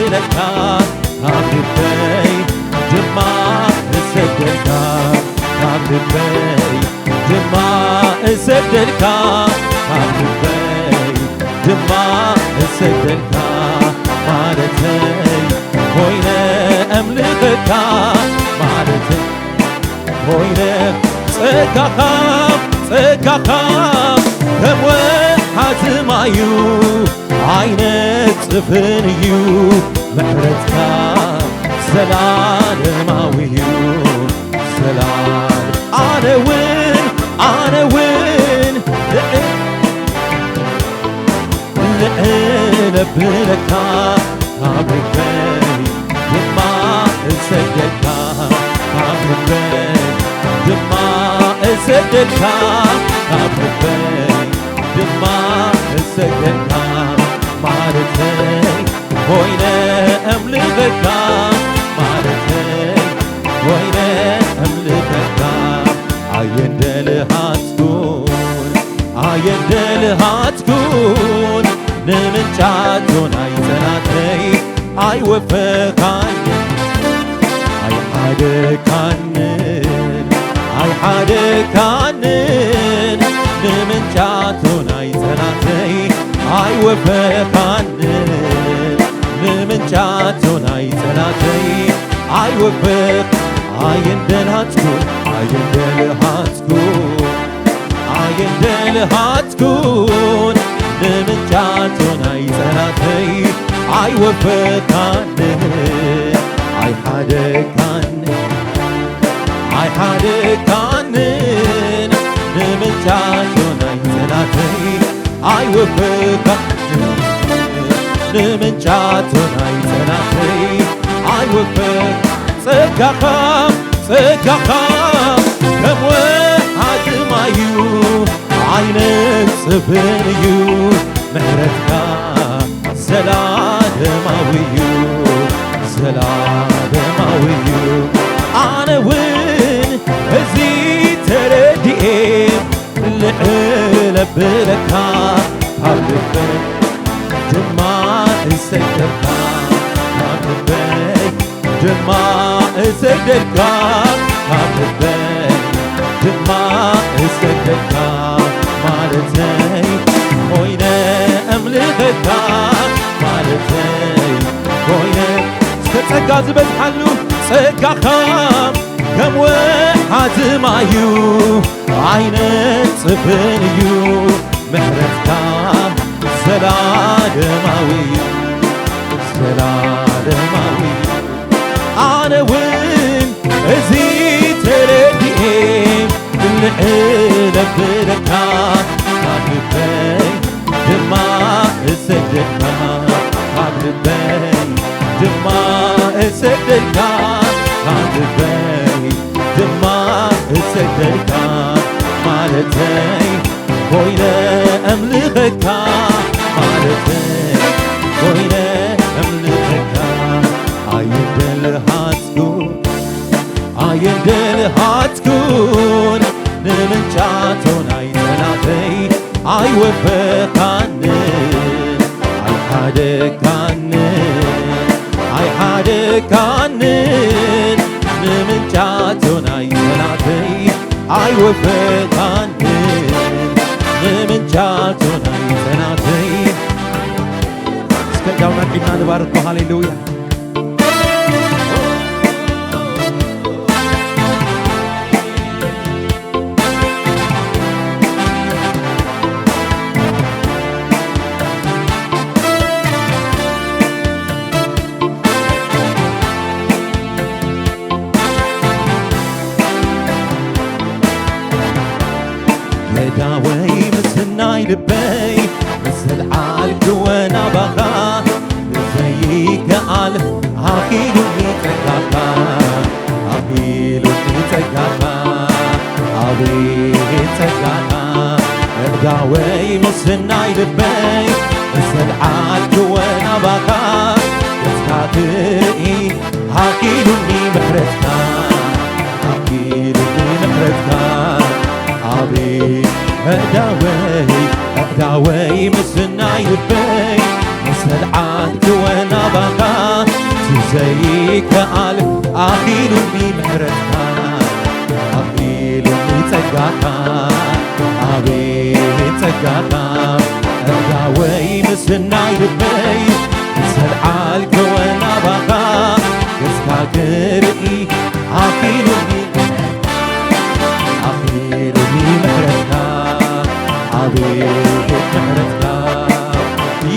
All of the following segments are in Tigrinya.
ብለካ አብልበይ ድማ እሰደድካ አብልበይ ድማ እሰደድካ አብልበይ ድማ እሰደድካ ማለተይ ሆይነ እምልኸካ ማለተይ ሆይነ ጸጋኻ ከም ወሓዝማዩ ዓይነት ጽፍንዩ ምሕረትካ ዘላለማዊዩ ዘላለም ኣነውን ልዕለብለካ ካብልበይ ድማ እሰደድካ ካብልበይ ድማ እሰደድካ ካብልበይ ድማ እሰደድካ ማለተይ ሆይነ እምልኸካ ማለተይ ሆይነ እምልኸካ አየንደልሃትኩን ንምንጫቶን ኣይጸናተይ ኣይወፈኻንን ኣይሓደካንን ንምንጫቶን ኣይጸናተይ ኣይወፈኻንን ንምንጫቶን ኣይጸናተይ ኣይወፈኽ አየንደልሃትኩን ንምንጫቶን ኣይጸናተይ ኣይወፈኻንን ኣይሓደካንን ንምንጫቶን ኣይጸናተይ ኣይወፈኻንን ንምንጫቶን ኣይጸናተይ ኣይወፈኽ ጸጋኻ ከም ወሓዝማዩ ዓይነት ጽፍንዩ ምሕረትካ ዘላለማዊዩ ኣነውን እዚ ተረዲኤ ልዕለብለካ ካብልበይ ድማ እሰደድካ ካብልበይ ድማ እሰደድካ ካብልበይ ድማ እሰደድካ ማለተይ ሆይነ እምልኸካ ማለተይ ሆይነ እስከ ጸጋ ዝበዝሓሉ ጸጋኻ ከም ወሓዝማዩ ዓይነት ጽፍንዩ ምሕረትካ ዘላለማዊዩ ኣነውን እዚ ተረዲኤ ልዕለብለካ ካብልበይ ድማ እሰደድካ ካብልበይ ድማ እሰደድካ ካብልበይ ድማ እሰደድካ ማለተይ ሆይነ እምልኸካ ማለተይ ሆይነ እምልኸካ አየንደልሃትኩን ንምንጫቶን ኣይጸናተይ ኣይወፈኻንን ኣይሓደካንን ንምንጫቶን ኣይጸናተይ ኣይወፈኻንን ንምንጫቶን ኣይጸናተይ እስከ ዳውና ቂና ንባርኮ ሃሌሉያ የዳወይ ምስናይ ልበይ ምስልዓል ክወናባኻ ዘይከኣል ኣኺሉኒ ጸጋኻ አቤት ጸጋኻ የዳወይ ምስናይ ልበይ ምስልዓል ክወናባኻ ደስታትኢ ኣኺሉኒ ምሕረትካ أداوي مسنا يبي مسل عاد وانا بقى ዘይከኣል ኣኺሉኒ ምሕረትካ ኣኺሉኒ ጸጋኻ ኣቤት ጸጋኻ እርጋወይ ምስናይ ልበይ ዘለዓልከ ወናባኻ ገጽካ ክርኢ ኣኺሉኒ ምሕረትካ አቤት ምሕረትካ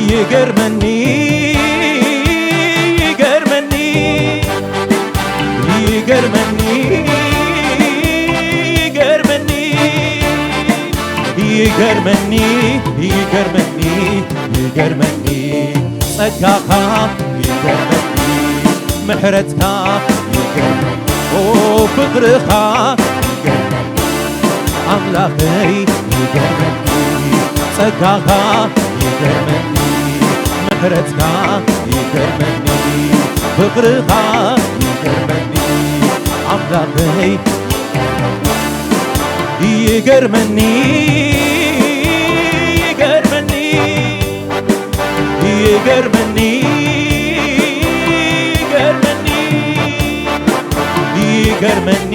ይገርመኒ ይገርመኒ ይገርመኒ ይገርመኒ ይገርመኒ ይገርመኒ ይገርመኒ ጸጋኻ ይገርመኒ ምሕረትካ ይገርመኒ ኦ ፍቅርኻ ይገርመኒ አምላከይ ይገርመኒ ጸጋኻ ይገርመኒ ምሕረትካ ይገርመኒ ፍቅርኻ ይገርመኒ አምላከይ ይገርመኒ ይገርመኒ ይገርመኒ ይገርመኒ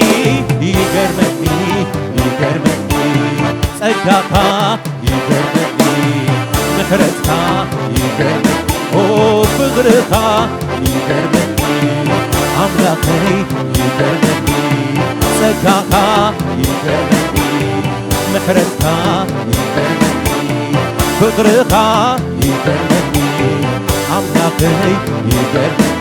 ይገርመኒ ይገርመኒ ጸጋኻ ይገርመኒ ምሕረትካ ይገርመኒ ኦ ፍቅርኻ ይገርመኒ አምላከይ ይገርመኒ ጸጋኻ ይገርመኒ ምሕረትካ ይገርመኒ ፍቅርኻ ይገርመኒ አምላከይ ይገርመኒ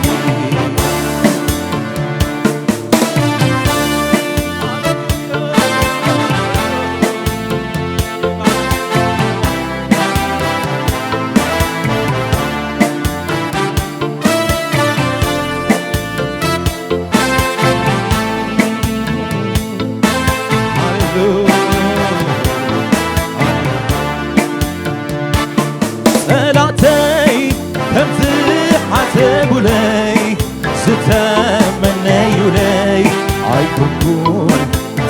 ጠላተይ ከምዝ ሓሰቡለይ ዝተመነዩለይ ኣይኩንኩን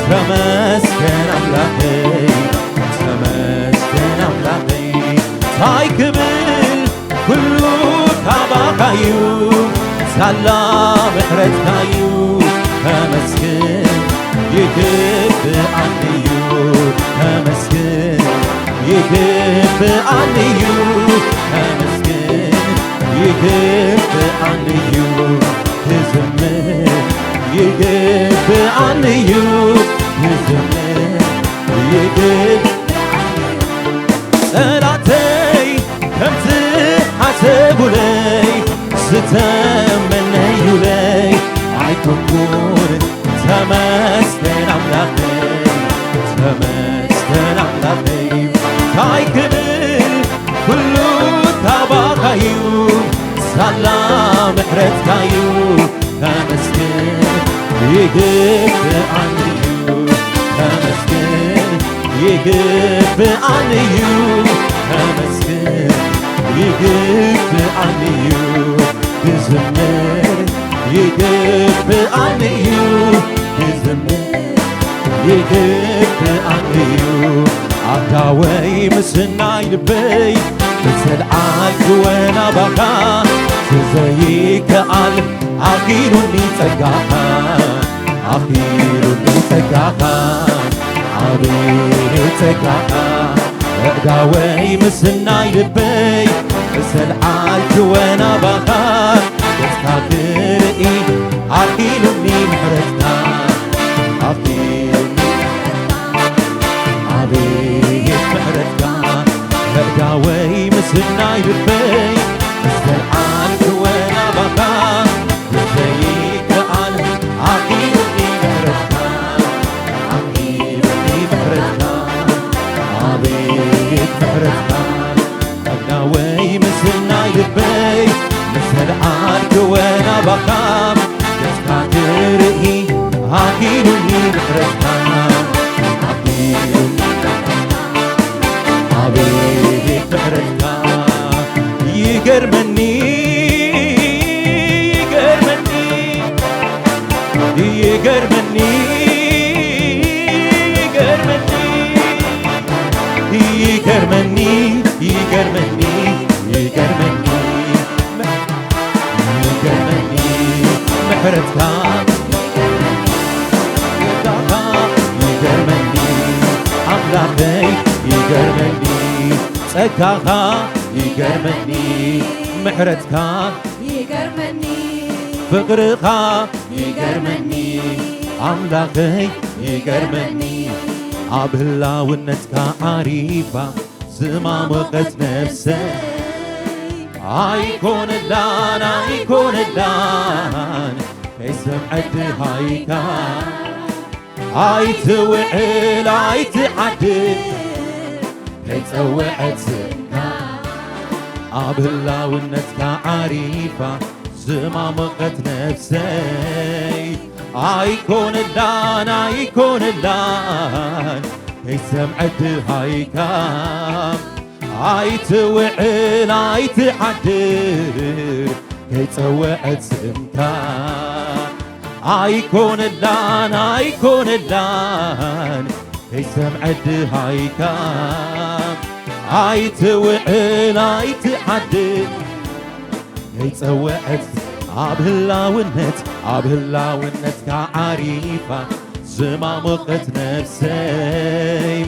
ተመስገን ኣምላኸይ ተመስገን ኣምላኸይ ታይ ክብል ኩሉ ካባኻዩ ሳላ ምሕረትካዩ ተመስገን ይግብኣንዩ ተመስገን ይግብኣንዩ ተመስገን ይግብኣንዩ ክዝምር ይግብኣንዩ ክዝምር ይግብ ጠላተይ ከምዝ ሓሰቡለይ ዝተመነዩለይ ኣይኮንኩን ተመስገን ኣምላኸይ ተመስገን ኣምላኸይ ታይ ክብል ኩሉ ካባኻዩ ሳላ ምሕረትካዩ ተመስገን ይግብኣንዩ ተመስገን ይግብኣንዩ ተመስገን ይግብኣንዩ ክዝምር ይግብኣንዩ ክዝምር ይግብኣንዩ ኣዳወይ ምስናይ ልበይ ብዘለዓልክ ወናባኻ ትዘይከኣል ኣኺሉኒ ጸጋኻ ኣኺሉኒ ጸጋኻ ኣቤት ጸጋኻ ኣዳወይ ምስናይ ልበይ ብዘለዓልክ ወናባኻ ገጽካ ክርኢ ኣኺሉኒ ምሕረትካ ኣኺሉኒ አቤት ምሕረትካ ኣዳወይ ምስናይ ልበይ ብዘለዓልክ ወናባኻ ትዘይከኣል ኣኺሉኒ ምሕረትካ ኣኺሉኒ ምሕረትካ አቤት ምሕረትካ ኣዳወይ ምስናይ ልበይ ብዘለዓልክ ወናባኻ ገጽካ ክርኢ ኣኺሉኒ ምሕረትካ አቤት ምሕረትካ ይገርመኒ ይገርመኒ ይገርመኒ ይገርመኒ ይገርመኒ ይገርመኒ ይገርመኒ ይገርመኒ ምሕረትካ ይገርመኒ አምላከይ ይገርመኒ ጸጋኻ ይገርመኒ ምሕረትካ ይገርመኒ ፍቅርኻ ይገርመኒ አምላከይ ይገርመኒ ኣብ ህላውነትካ ዓሪፋ ዝማሞቐት ነፍሰይ ኣይኮነላን ኣይኮነላን ከይሰምዐት ሃይካ ኣይትውዕል ኣይትዓድል ከይፀውዐት ስምካ ኣብ ህላውነትካ ዓሪፋ ዝማሞቐት ነፍሰይ ኣይኮነላን ኣይኮነላን ከይሰምዐት ሃይካ ኣይትውዕል ኣይትዓድል ከይፀውዐት ስምካ ኣይኮነላን ኣይኮነላን ከይሰምዐት ሃይካ ኣይትውዕል ኣይትዓድል ከይፀውዐት ኣብ ህላውነትካ ዓሪፋ ዝማሞቐት ነፍሰይ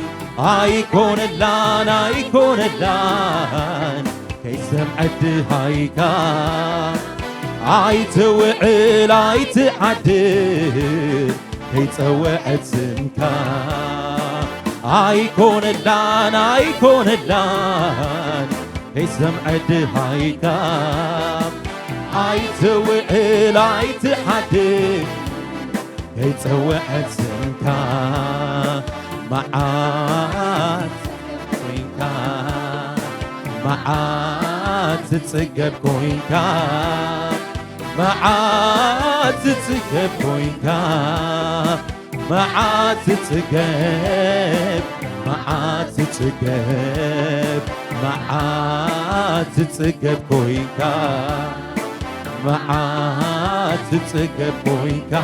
ኣይኮነላን ኣይኮነላን ከይሰምዐት ሃይካ ኣይትውዕል ኣይትዓድል ከይፀውዐት ስምካ ኣይኮነላን ኣይኮነላን ከይሰምዐት ሃይካ ኣይትውዕል ኣይትዓድል ከይፀውዐት ስምካ መዓት ኮይንካ መዓት ትጽገብ ኮይንካ መዓት ትጽገብ ኮይንካ መዓት ትጽገብ መዓት ትጽገብ መዓት ትጽገብ ኮይንካ መዓት ትጽገብ ኮይንካ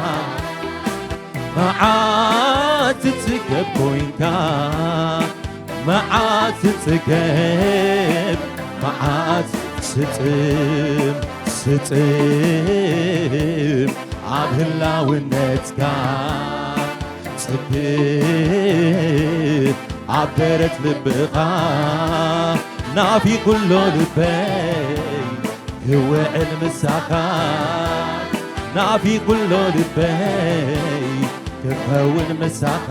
መዓት ትጽገብ ኮይንካ መዓት ትጽገብ መዓት ስጥም ስጥም ኣብ ህላውነትካ ጽግብ ኣብ ደረት ልብኻ ናፊ ኩሎ ልበይ ክውዕል ምሳኻ ናፊ ኩሎ ልበይ ክኸውን ምሳኻ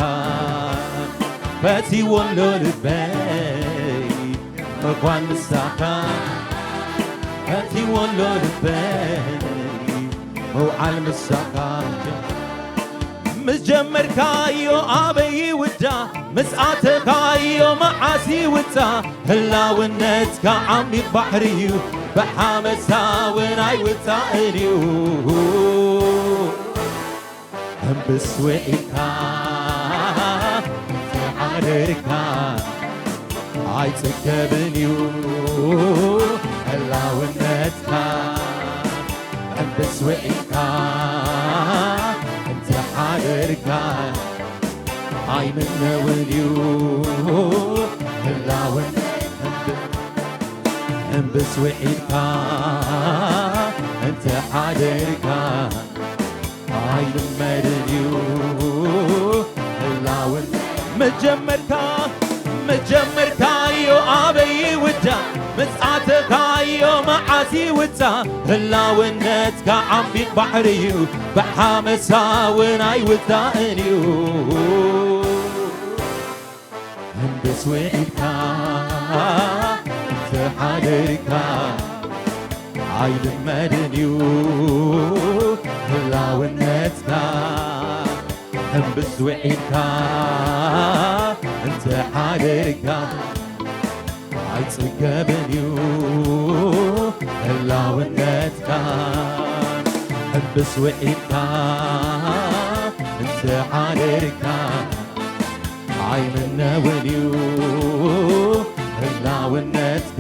ፈቲዎሎ ልበይ መኳን ምሳኻ ፈቲዎሎ ልበይ መውዓል ምሳኻ ምስ ጀመርካዮ ኣበይ ውዳ ምስኣተኻዮ መዓሲ ውፃ ህላውነትካ ዓሚቕ ባሕሪ እዩ ብሓመሳውን ኣይውፃእን እዩ ሕምብስ ውዒልካ ተዓረርካ ኣይጽገብን እዩ ህላውነትካ ሕምብስ ውዒልካ እንተሓረርካ ኣይምነውን እዩ ህላውን ሕምብስ ውዒልካ እንተሓረርካ ኣይልመድን እዩ ህላውን መጀመርካዮ ኣበይ ውዳ ምጽኣተኻዮ መዓሲ ውፃ ህላውነትካ ዓሚቕ ባሕሪ እዩ ብሓመሳውን ኣይውፃእን እዩ ሕምብስ ውዒልካ እንተሓረርካ ኣይልመድን እዩ ህላውነትካ ሕምብስ ውዒልካ እንተሓረርካ ኣይጽገብን እዩ ህላውነትካ ሕምብስ ውዒልካ እንተሓረርካ ኣይምነውን እዩ ህላውነትካ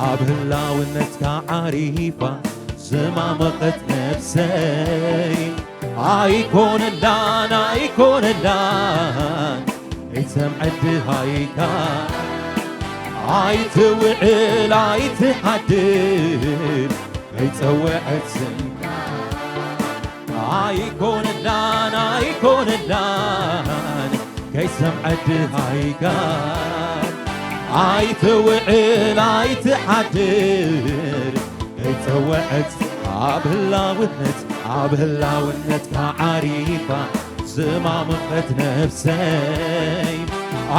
ኣብ ህላውነትካ ዓሪፋ ዝማሞቐት ነፍሰይ ኣይኮነላን ኣይኮነላን ከይሰምዐት ሃይካ ኣይትውዕል ኣይትዓድል ከይፀውዐት ስምካ ኣይኮነላን ኣይኮነላን ከይሰምዐድሃይካ ኣይትውዕል ኣይትሓድር ከይፀወዐት ኣብ ህላውነትካ ዓሪፋ ዝማምኸት ነፍሰይ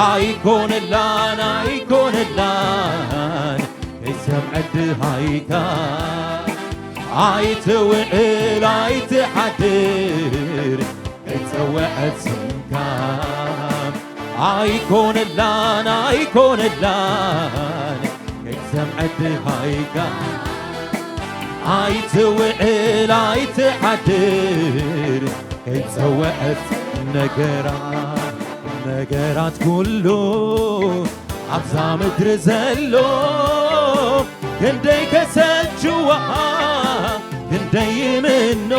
ኣይኮነላን ኣይኮነላን ከይሰምዐድሃይካ ኣይትውዕል ኣይትሓድር ከይፀወዐት ስምካ ኣይኮነላን ኣይኮነላን ከይሰምዐድሃይካ ኣይትውዕል ኣይትሓድር ከይፀወዐት ነገራት ኩሉ ኣብዛ ምድሪ ዘሎ ክንደይ ከሰልችዋ ክንደይ ይምኖ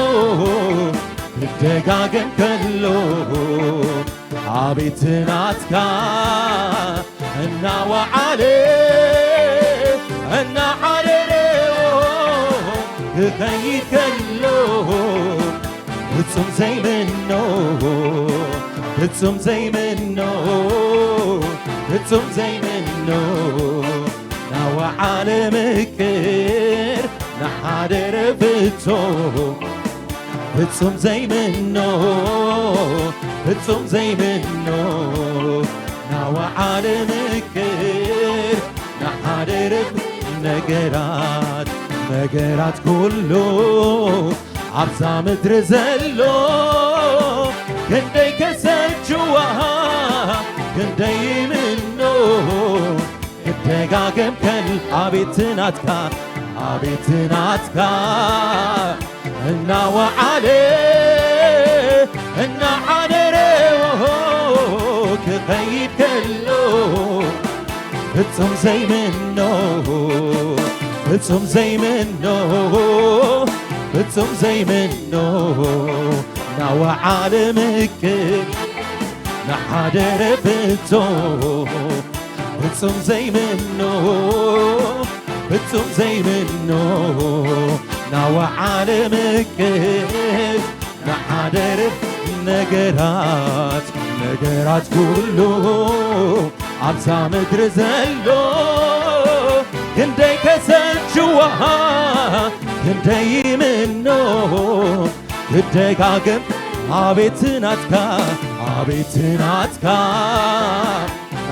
ክደጋገም ከሎ አቤት ናትካ እናወዓለ ክኸይድ ከሎ ፍጹም ዘይምኖ ፍጹም ዘይምኖ ፍጹም ዘይምኖ ናወዓለ ምክር ናሓደረ ፍጹም ዘይምኖ ፍጹም ዘይምኖ ናወዓለ ምክር ናሓደረ ነገራት ኩሉ ኣብዛ ምድሪ ዘሎ ክንደይ ከሰልችዋ ክንደይ ይምኖ ክደጋገም ከል አቤት ናትካ እናወዓለ ክኸይድ ከሎ ፍጹም ዘይምኖ ፍጹም ዘይምኖ ፍጹም ዘይምኖ ናወዓለ ምክር ናሓደረ ፍጹም ዘይምኖ ፍጹም ዘይምኖ ናወዓለ ምክር ናሓደረ ነገራት ኩሉ ኣብዛ ምድሪ ዘሎ ክንደይ ከሰልችዋ ክንደይ ይምኖ ክደጋገም አቤት ናትካ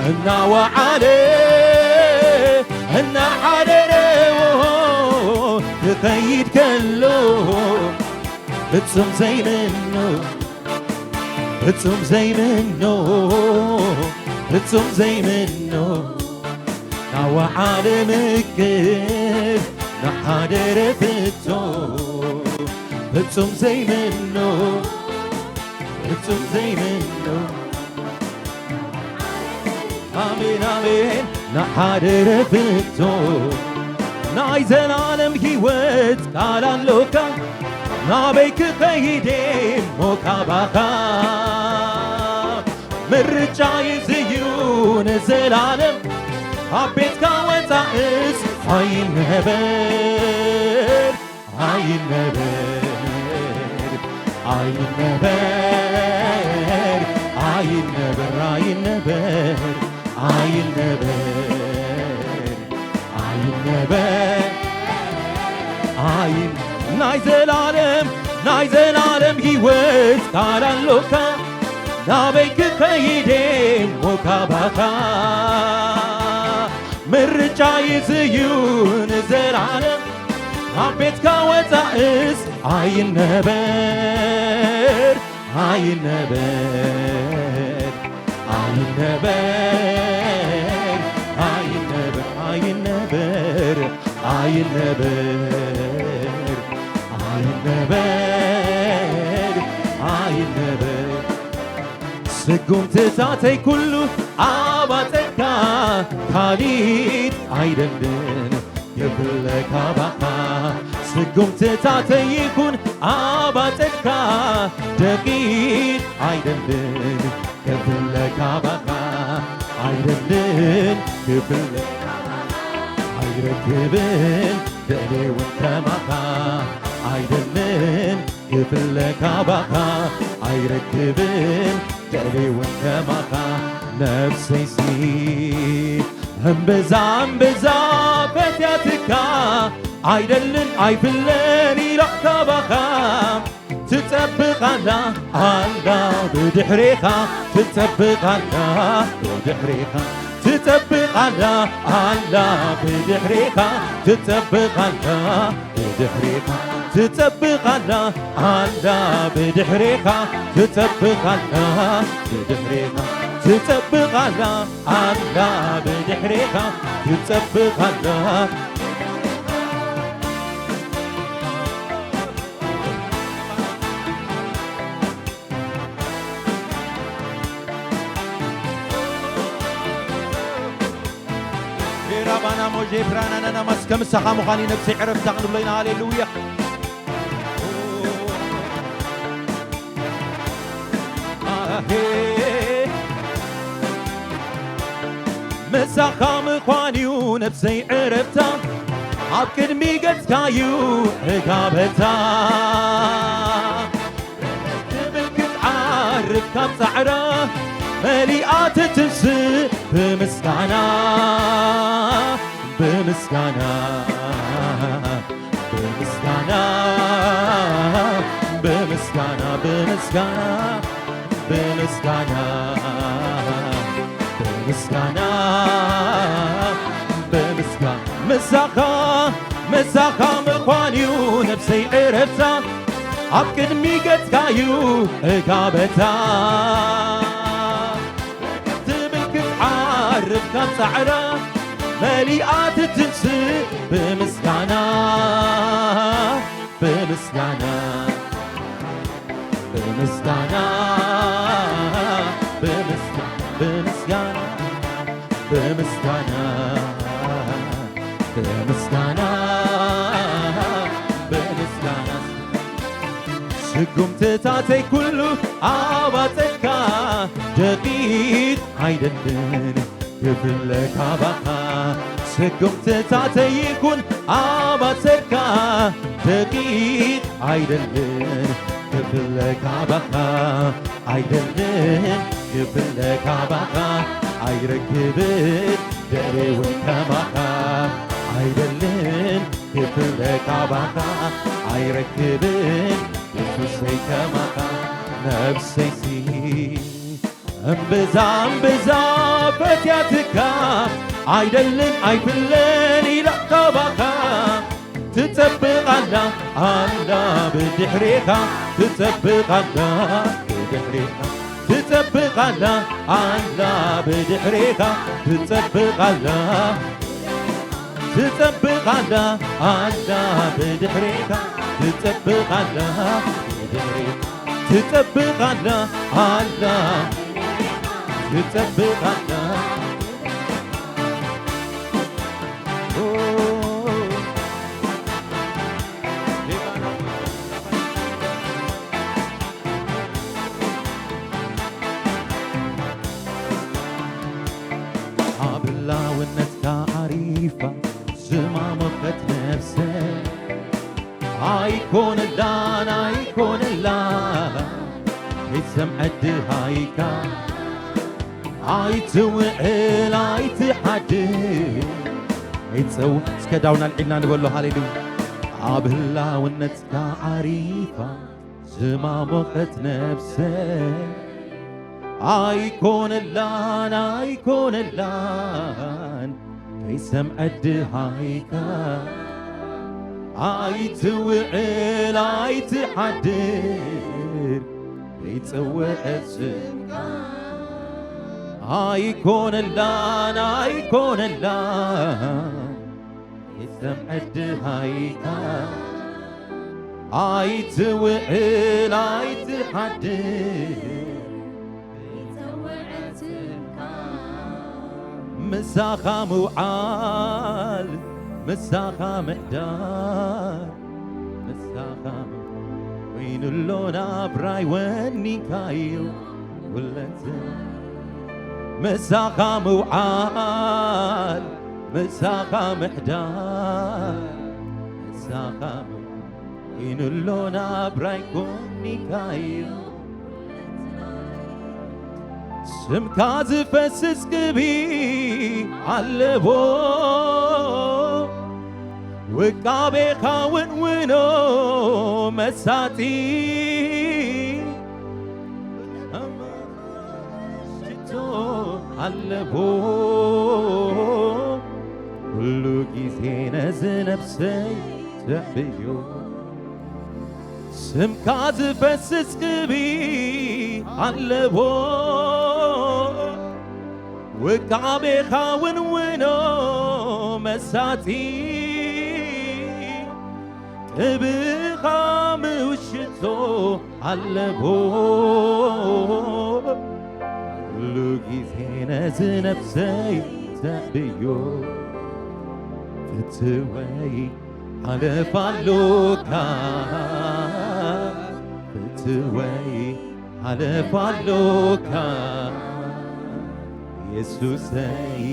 እናወዓለ እናሓደረ ክኸይድ ከሎ ፍጹም ዘይምኖ ፍጹም ዘይምኖ ፍጹም ዘይምኖ ናወዓለ ምክር ናሓደረ ፍጹም ዘይምኖ ፍጹም ዘይምኖ አሜን አሜን ናሓደረ ናይ ዘላለም ሕይወት ቃል ኣለካ ናበይ ክኸይድ ሞካ ባኻ ምርጫይ ዝዩ ንዘላለም ኣብ ቤትካ ወፃእስ ኣይነበር ናይ ዘላለም ሕይወት ቃል ኣለካ ናበይ ክኸይድ ሞካ ባኻ ምርጫይ ዝዩ ንዘላለም ኣብ ቤትካ ወፃእስ ኣይነበር ስጉምትታተይ ኩሉ ኣባጠካ ካሊት ኣይደልን ክፍለካ ባኻ ስጉምትታተይ ይኩን ኣባጠካ ደቂት ኣይደልን ክፍለካ ባኻ ኣይደልን ክፍለካ ኣይረክብን ደሌውን ከማኻ ኣይደልን يفلك باخا አይረክብም ደሬውን ከማኻ ነፍሰይ ሲ እምብዛ እምብዛ ፈትያትካ አይደልን አይፍለን ኢላካ ባኻ ትጠብቃላ አላ ብድሕሪኻ ትጠብቃላ ብድሕሪኻ ትጠብቃላ አላ ብድሕሪኻ ትጠብቃላ ብድሕሪኻ ትጠብቃላ አላ ብድሕሪኻ ትጠብቃላ ብድሕሪኻ ትጠብቃላ አላ ብድሕሪኻ ትጠብቃላ ربنا موجي برانا نمس كم سخا مخاني نفسي عرفت تغنب لنا هاليلويا مسخا مخاني ونفسي عرفتا عبكد ميقت كايو هقابتا تبكت عارف كم سعره مليئات تنسي بمسكانا بمسكانا بمسكانا بمسكانا بمسكانا بمسكانا بمسكانا بمسكانا مساخا مساخا مخواني ونفسي عرفتا عبكد ميقت كايو هقابتا عارف كم سعره مليئات تنسي بمسكانا بمسكانا بمسكانا بمسكانا بمسكانا بمسكانا بمسكانا سقم تتاتي كله عواتك دقيق عيدن يفلك باخا سقم تتاتي يكون عواتك دقيق عيدن يفلك باخا عيدن يفلك باخا عيركبت دري وكماخا عيدن يفلك باخا عيركبت يفسي كماخا نفسي سي أنبزا أنبزا فتياتك عيدلن عيفلن إلى قباخا تتبق الله الله بدحريخا تتبق الله بدحريخا تتبق الله الله بدحريخا تتبق الله تتبق الله الله بدحريخا تتبق الله بدحريخا تتبق الله الله تتبق الله عبلا ونتك عريفة زمامك نفسك عيكون اللان عيكون اللان يسمعد هايكا عيتوعل عيتحدد يتسو سكداونا العلنا نقول له هاليلويا عبلا ونتك عريفة زمامك نفسك عيكون اللان عيكون اللان يسمعد هايكا عيتوعل عيتحدد يتسوع السمكا عيكون اللان عيكون اللان يسمعد هايكا عيتوعل عيتحدد مساخا موعال مساخا محدار مساخا وين اللونا براي وني كايو ولا انت مساخا موعال مساخا محدار مساخا Inulona braikon Mikael Simkaz fesses gibi Allebo Wikabe khawen wino Mesati Amashito Allebo Kullu gizine zinepsey Tebiyo Simkaz fesses gibi Allebo Wikabe khawen wino Mesati Ebikha mewshito Allebo Lugizine zinepsey Tebiyo Fetway Alefalloka Fetway Alefalloka Yesusay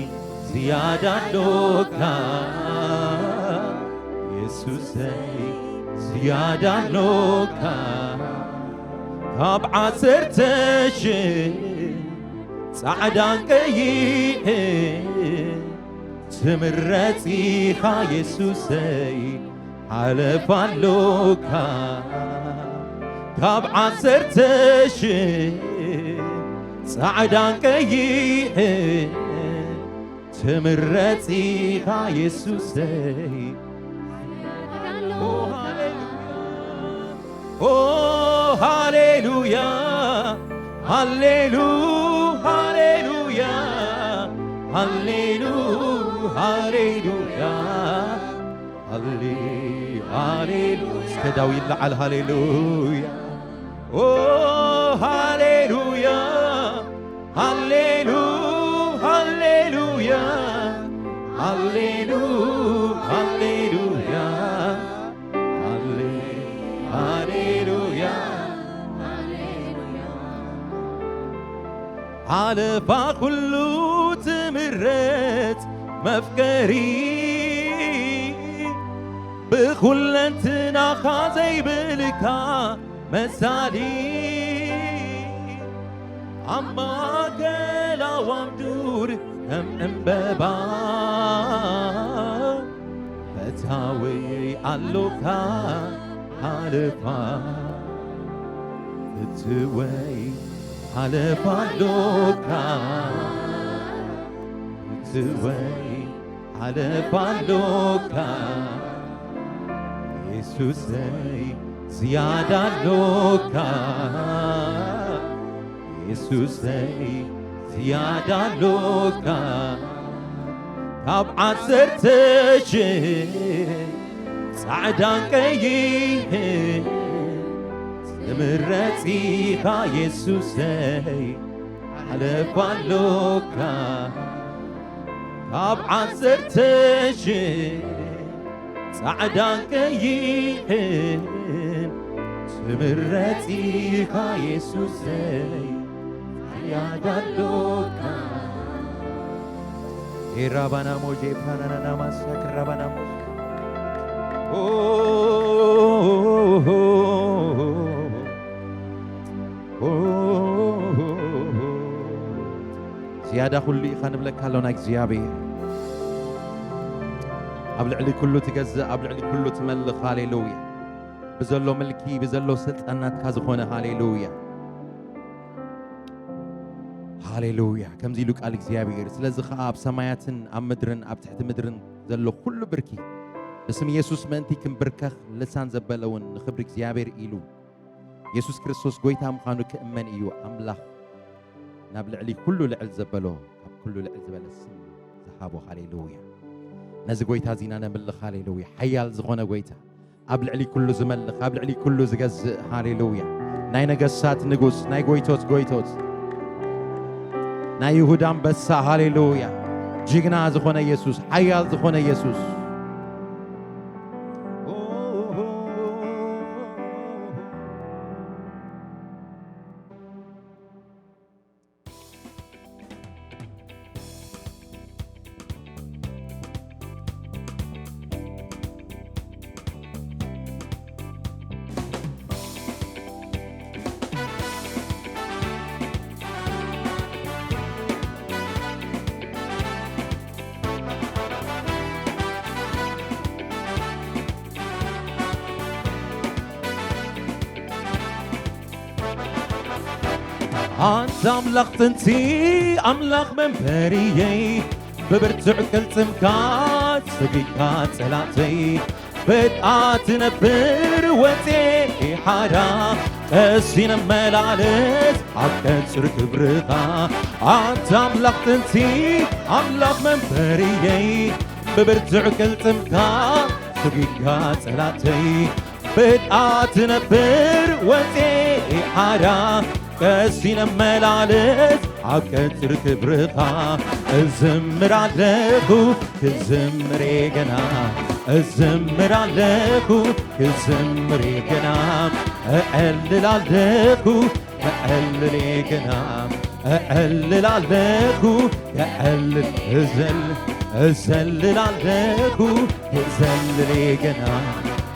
Ziyada loka Yesusay Ziyada loka Kab asirtesh Sa'adan kayi Tmirratiha Yesusay Alefalloka Kab asirtesh Sa'adan kayi Tmirratiha Yesusay Oh hallelujah Hallelujah Hallelujah Hallelujah Hallelujah Hallelujah استدعوا يلعل هاليلويا Oh hallelujah Hallelujah Hallelujah Hallelujah Hallelujah على فكل تمرت مفكري بخلتنا خازي بلكا مسالي أما كلا ومدور كم انبابا فتاوي اللوكا على فتوي Alefalloka Tzuway Alefalloka Yesusay Ziyada loka Yesusay Ziyada loka Kab asirtesh Sa'adan kayi Tmirratiha Yesusay Alefalloka Kab asirtesh Sa'adan kayin Tmirratiha Yesusay Ziyada loka Irabana moje panana namasa Rabana moje زيادة خلي خنبلك هلونك زيابي أبلعلي كله تجزأ أبلعلي كله تملك هاليلويا بزلو ملكي بزلو سلطنات كازخونة هاليلويا هاليلويا كم زيلوك ألك زيابي سلازخ أب سماياتن أب مدرن أب تحت مدرن زلو كله بركي اسم يسوس منتي كم بركخ لسان زبلون نخبرك زيابير إيلو يسوس كريستوس قويتا مخانو كأمن إيو أملاخ نابلعلي كله لعل زبلو كله لعل زبل السن زحابو هاليلويا نز قويتا زينانا ملخ هاليلويا حيال زغونا قويتا أبلعلي كله زملخ أبلعلي كله زغز هاليلويا ناي نغسات نغوس ناي قويتوت ناي يهودان بسا هاليلويا جيغنا زغونا يسوس حيال زغونا يسوس أنت أملاق تنتي أملاق من بريي ببرتع كل تمكات سقيكات سلاتي بدأت نبر وتي حدا أسين ملالت عبكت سرك برقا أنت أملاق تنتي أملاق من بريي ببرتع كل تمكات سقيكات سلاتي بدأت نبر وتي حدا كسينا ملالت عبكت ركبرقا الزمر عليكو كزمري جنا الزمر عليكو كزمري جنا أقلل عليكو أقلل جنا أقلل عليكو أقلل أزلل عليكو أزلل جنا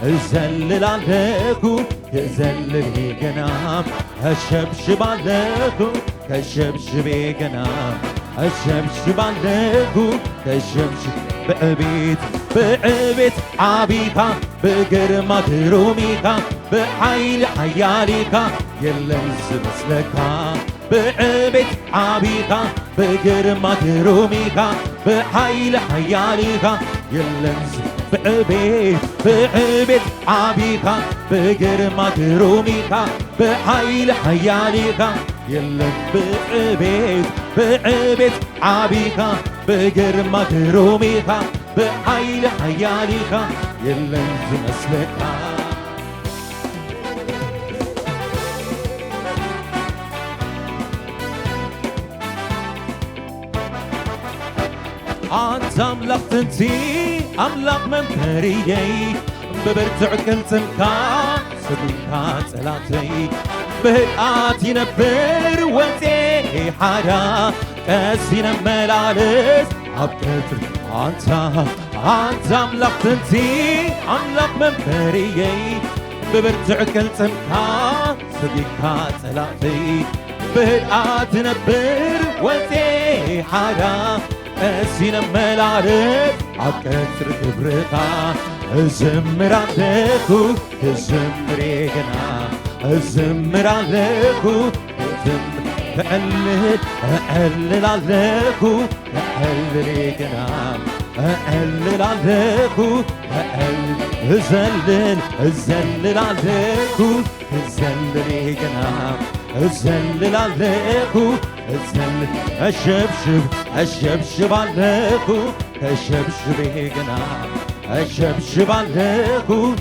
أزلل عليكو أزلل جنا الشبشب عليكو كالشبشب جنام الشبشب عليكو كالشبشب بعبيت عبيكا بقرمة روميكا بحيل حياليكا يلمس مسلكا بعبيت عبيكا بقرمة روميكا بحيل حياليكا يلمس بعبيت عبيكا بقرمة روميكا بحيل حياليكا يلم بعبيت عبيكا بقرمة روميكا بحيل حياليكا يلم مسلكا أنت أملاق تنتي أملاق من بريي ببرتع كل تمكا سبيكات سلاتي بهقات ينبر وتي حدا كسينا ملالس عبكتر أنت أملاق تنتي أملاق من بريي ببرتع كل تمكا سبيكات سلاتي بهقات ينبر وتي حدا أسينا ملالت عبكتر كبرقا الزمر عليكو الزمري جنا الزمر عليكو الزمر أقلل عليكو أقلل جنا أقلل عليكو أقلل الزلل عليكو الزلل جنا الزلل عليكو الزلل الشبشب عليكو الشبشب جنا الشبشب عليكو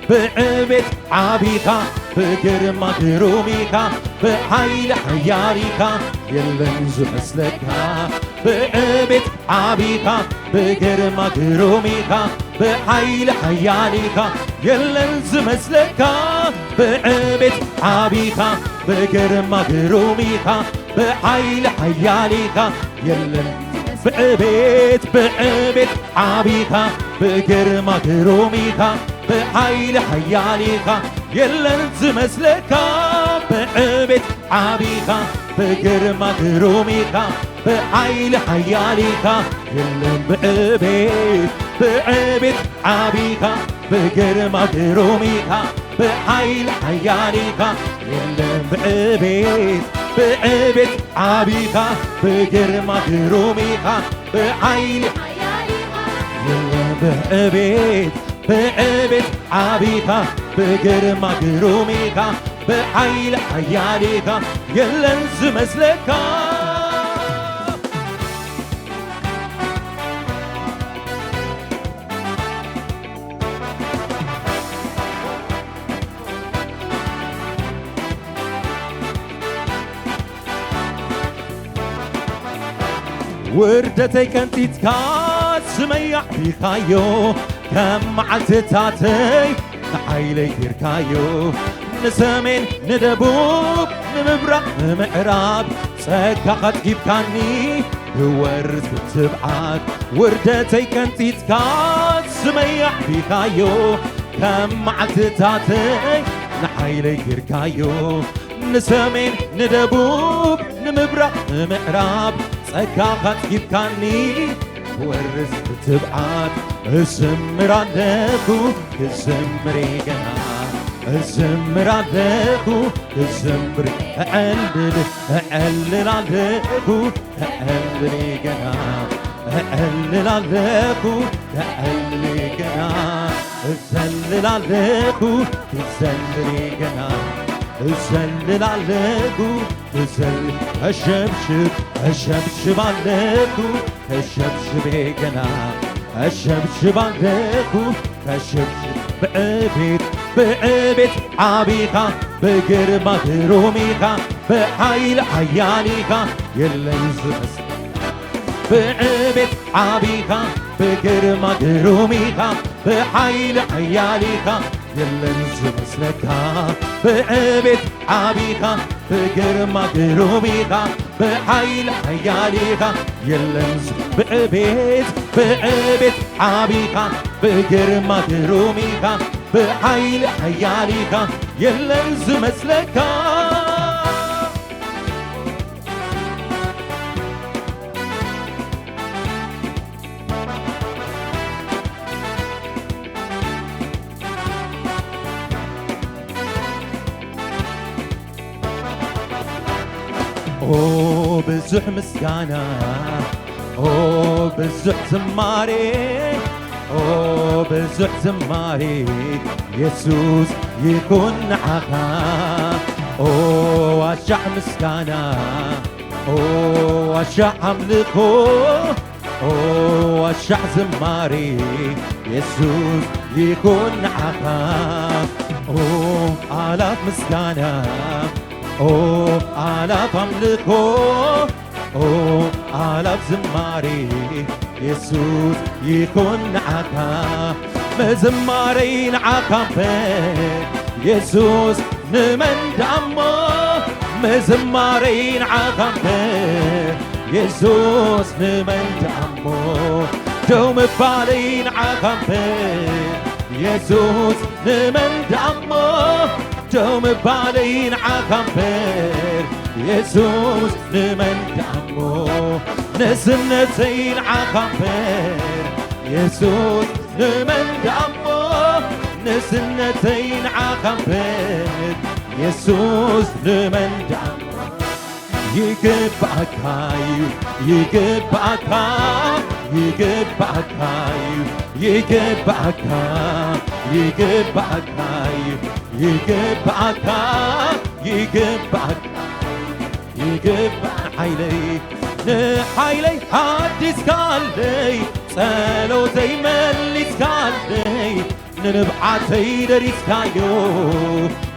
بعبيت عبيكا بقرمة روميكا بحيل حياليكا يلمز مسلكا بعبيت عبيكا بقرمة روميكا بحيل حياليكا يلمز مسلكا بعبيت عبيكا بقرمة روميكا بحيل حياليكا يلمز بعبيت عبيكا بقرمة روميكا بحيل حياليكا يلنز مسلكا بعبيت عبيكا بقرمة روميكا بحيل حياليكا يلن بعبيت عبيكا بقرمة روميكا بحيل حياليكا يلن بعبيت عبيكا بقرمة روميكا بحيل بعبيت عبيكا بقرمة روميكا بحيل حياليكا يلنز مسلكا وردتي كنتي تكات سميع بيخايو كم عتتاتي نحيلي كيركايو نسمين ندبوب نمبرق نمقراب سكاقت كيبكاني هورز بتبعات وردتي كنتي تكات سميع بيخايو كم عتتاتي نحيلي كيركايو نسمين ندبوب نمبرق نمقراب سكاقت كيبكاني ورز بتبعات الزمر عليكو الزمري جنا እዘምራለሁ እዘምር እዕልላለሁ እዕልል ገና እዕልላለሁ እዕልል ገና እዘልላለሁ እዘልል ገና እዘልላለሁ እሸብሽብ እሸብሽባለሁ እሸብሽቤ ገና እሸብሽባለሁ እሸብሽብ በዕቤት አቢኻ በግርማ ግሩሚኻ በኃይል ኃያሊኻ የለም ዝመስል በዕቤት አቢኻ በግርማ ግሩሚኻ በኃይል ኃያሊኻ የለም ዝመስለካ በዕቤት አቢኻ በግርማ ግሩሚኻ በኃይል ኃያሊኻ የለም በዕቤት አቢኻ በግርማ ግሩሚኻ በኃይል ኃያሊኻ የለም ዝመስለካ ብዙሕ ምስጋና ብዙሕ ዝማሬ ብዙሕ ዝማሬ ኢየሱስ ይኩን ንዓኻ ዋሻዕ ምስጋና ዋሻዕ ኣምልኮ ዋሻዕ ዝማሬ ኢየሱስ ይኩን ንዓኻ ኣላፍ ምስጋና አላፍ አምልኮ አላፍ ዝማሬ ኢየሱስ ይኩን ንዓኻ መዝማሬ ንዓኻ ኢየሱስ ንመን ደኣሞ መዝማሬ ንዓኻ ኢየሱስ ንመን ደኣሞ ደው ምባለይ ንዓኻ ኢየሱስ ንመን ደኣሞ ደው ምባለይ ንዓኻ ኢየሱስ ንመን ደኣሞ ንስነተይ ንዓኻ ኢየሱስ ንመን ደኣሞ ንስነተይ ንዓኻ ኢየሱስ ንመን ደኣሞ ይግባእካ ይግባእካ ይግባእካ ይግባእካ ይግባእካ ይግባእካ ይግባእካ ንሓይለይ ንሓይለይ ሓዲስካለይ ጸሎተይ መሊስካለይ ንንብዓተይ ደሪስካዮ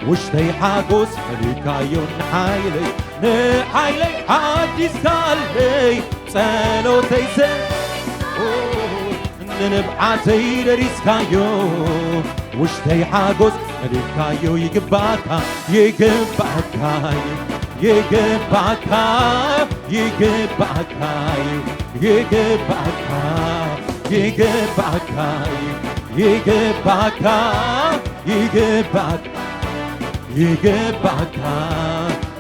ውሽተይ ሓጎስ መሊካዮ ንሓይለይ ንሓይለይ ሓዲስካለይ ጸሎተይ ንንብዓተይ ደሪስካዮ ውሽተይ ሓጎስ መሊካዮ ይግባእካ ይግባእካ ይግባእካ ይግባእካ ይግባእካ ይግባእካ ይግባእካ ይግባእካ ይግባእካ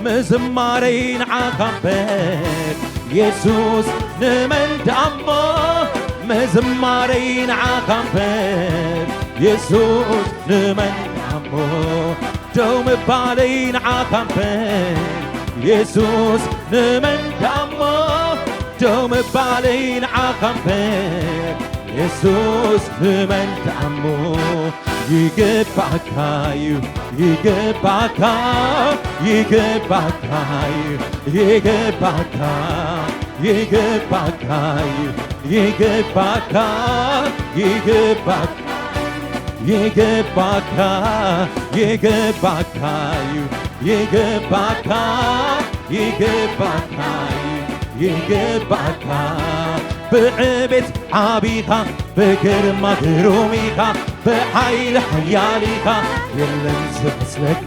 ምዝማረይ ንዓኻ ኢየሱስ ንመን ደኣሞ ምዝማረይ ንዓኻ ኢየሱስ ንመን ደኣሞ ደው ምባለይ ንዓኻ ኢየሱስ ንመን ደኣሞ ደው ምባለይ ንዓኻ ኢየሱስ ንመን ደኣሞ ይግባእካ ይግባእካ ይግባእካ ይግባእካ ይግባእካ ይግባእካ ይግባእካ ይግባእካ ይግባእካ ይግባእካ ይግባእካ ይግባእካ ብዕቤት ዓቢኻ ብግርማ ግሩሚኻ ብኃይል ኃያሊኻ የለን ዝመስለካ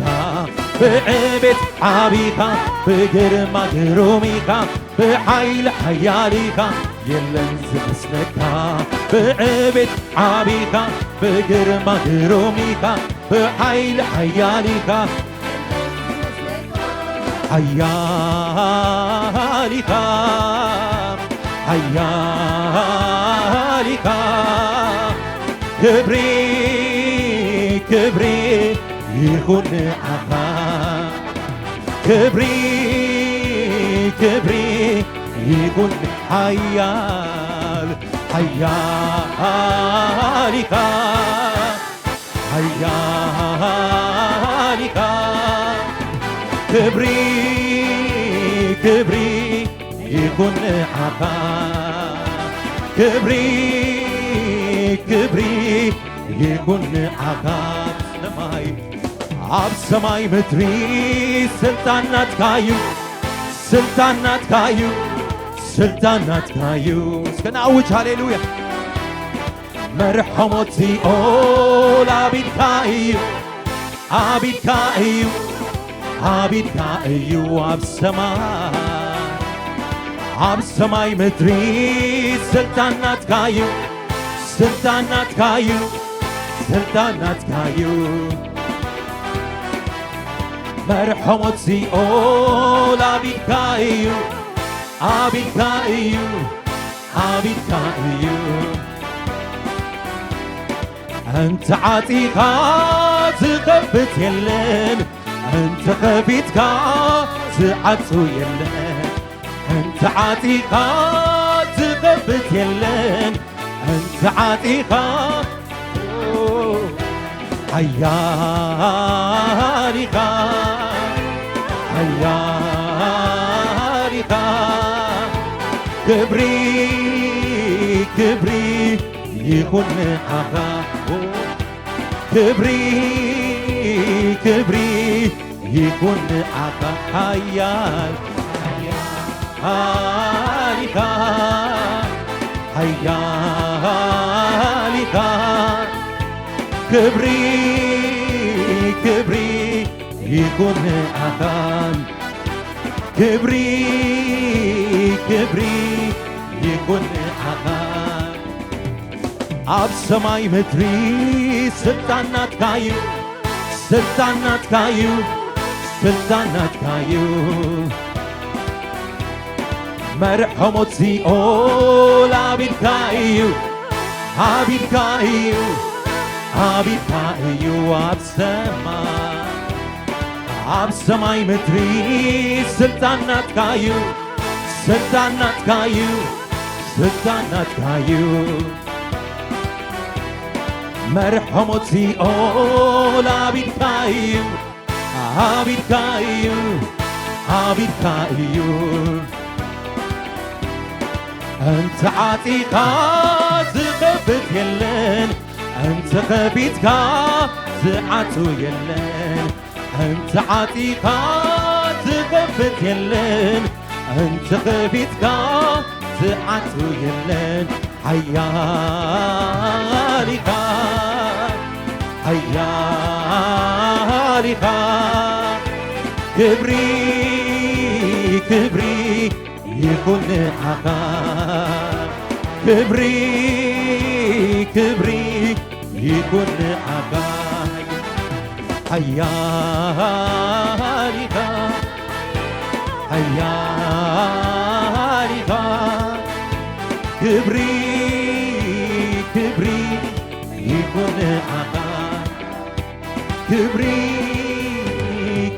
ብዕቤት ዓቢኻ ብግርማ ግሩሚኻ ብኃይል ኃያሊኻ የለን ዝመስለካ ብዕቤት ዓቢኻ ብግርማ ግሩሚኻ ብኃይል ኃያሊኻ ኃያሊኻ ኃያሊኻ ክብሪ ክብሪ ይሁን አኻ ክብሪ ክብሪ ይሁን ኃያል ኃያሊካ ኃያሊካ ክብሪ ክብሪ ይሁን አኻ ክብሪ ክብሪ ይሁን አኻ ሰማይ ኣብ ሰማይ ምድሪ ስልጣናትካዩ ስልጣናትካዩ ስልጣናትካዩ እስከናውጅ ሃሌሉያ መርሖሞት ሲኦል አቢድካ እዩ አቢድካ እዩ አቢድካ እዩ ኣብ ሰማይ ምድሪ ስልጣናትካዩ ስልጣናትካዩ ስልጣናትካዩ መርሖሞት ሲኦል አቢድካ እዩ አቢድካ እዩ አቢድካ እዩ أنت عطيقا تخفت يلن أنت خفيتكا تعطو يلن أنت عطيقا تخفت يلن أنت عطيقا حياريقا حياريقا كبري كبري يكون أخا كبري كبري يكون أخا حيال حيالك حيالك كبري كبري يكون أخا كبري كبري يكون أخا ኣብ ሰማይ ምድሪ ስልጣናትካዩ ስልጣናትካዩ ስልጣናትካዩ መርሖሞት ሲኦል አቢድካ እዩ አቢድካ እዩ አቢድካ እዩ ኣብ ሰማይ ምድሪ ስልጣናትካዩ ስልጣናትካዩ ስልጣናትካዩ መርሖሞት ሲኦል አቢድካ እዩ አቢድካ እዩ አቢድካ እዩ أنت عطيقا تخفت يلن أنت خفيتكا تعطو يلن أنت عطيقا تخفت يلن أنت خفيتكا تعطو يلن حيالك حيالك كبري كبري يكون أخا كبري كبري يكون أخا حيالك حيالك كبري كبري يكون أخا كبري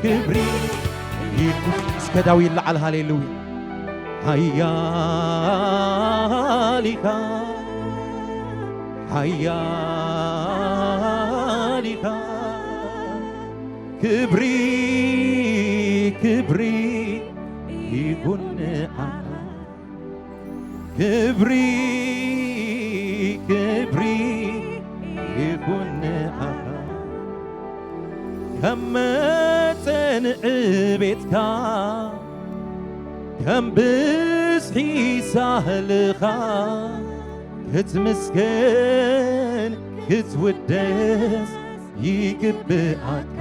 كبري يكون اسكداوي على هاليلويا حيالك حيالك كبري كبري يكون أخا كبري كبري يكون أخا كم تنعبتك كم بسحي سهلخا كتمسكن كتودس يقبعك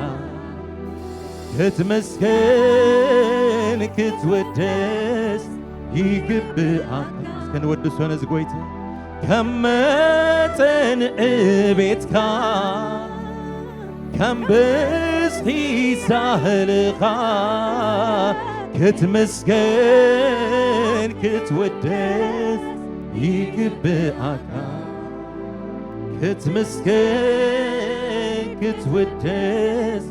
كتمسكن كتودس يقبعك كنودس وانا زقويته كم تنعبتك كم بسحي سهلخا كتمسكن كتودس يقبعك كتمسكن ክትወደስ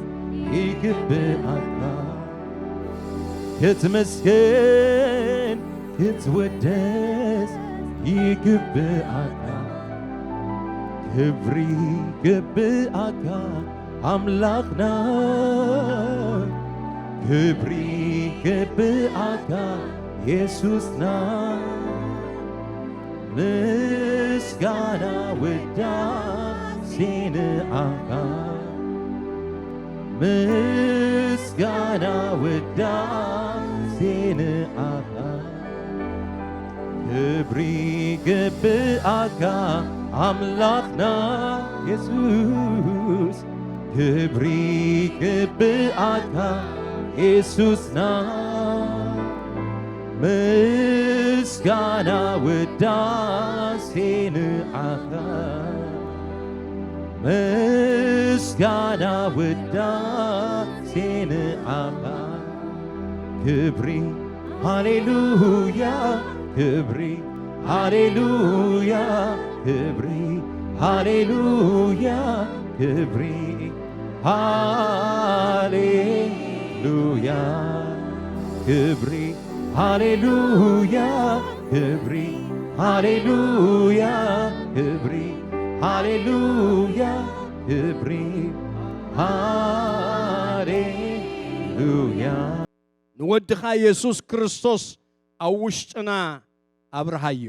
ይግብአካ ክትመስገን ክትወደስ ይግብአካ ክብሪ ይግብአካ አምላኽና ክብሪ ይግብአካ ኢየሱስና ምስጋና ውዳሴ ንአካ ምስጋና ውዳሴ ንአካ ክብሪ ይግብአካ አምላኽና ኢየሱስ ክብሪ ይግብአካ ኢየሱስና ምስጋና ውዳሴ ንአካ ምስጋና ውዳሴ ንአካ ክብሪ ሃሌሉያ ክብሪ ሃሌሉያ ክብሪ ሃሌሉያ ክብሪ ሃሌሉያ ክብሪ ሃሌሉያ ክብሪ ሃሌሉያ ክብሪ ሃሌሉያ ክብሪ ሃሌሉያ ንወድኻ ኢየሱስ ክርስቶስ ኣብ ውሽጥና ኣብርሃዮ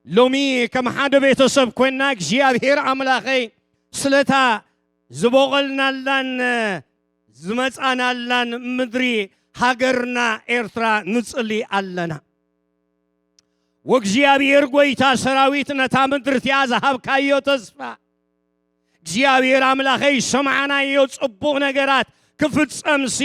ሎሚ ከም ሓደ ቤተሰብ ኮይና እግዚአብሔር ኣምላኸይ ስለታ ዝበቆልናላን ዝመፃናላን ምድሪ ሃገርና ኤርትራ ንጽሊ ኣለና ወእግዚአብሔር ጎይታ ሰራዊት ነታ ምድሪ እቲኣ ዝሃብካዮ ተስፋ እግዚአብሔር ኣምላኸይ ሰማዕናዮ ጽቡቕ ነገራት ክፍጸምሲ